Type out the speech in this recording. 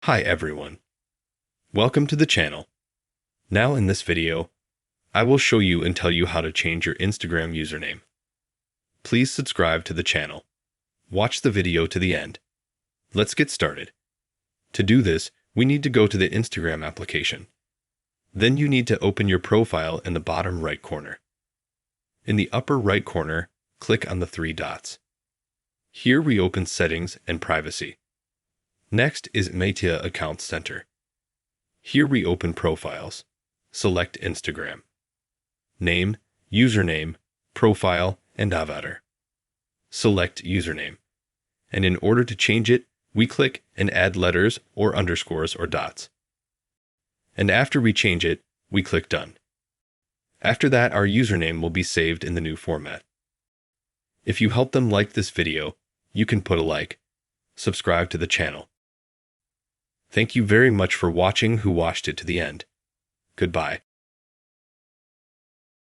Hi everyone. Welcome to the channel. Now in this video, I will show you and tell you how to change your Instagram username. Please subscribe to the channel. Watch the video to the end. Let's get started. To do this, we need to go to the Instagram application. Then you need to open your profile in the bottom right corner. In the upper right corner, click on the three dots. Here we open Settings and Privacy. Next is Meta Account Center. Here we open Profiles. Select Instagram. Name, username, profile, and avatar. Select username. And in order to change it, we click and add letters or underscores or dots. And after we change it, we click Done. After that, our username will be saved in the new format. If you help them like this video, you can put a like. Subscribe to the channel. Thank you very much for watching who watched it to the end. Goodbye.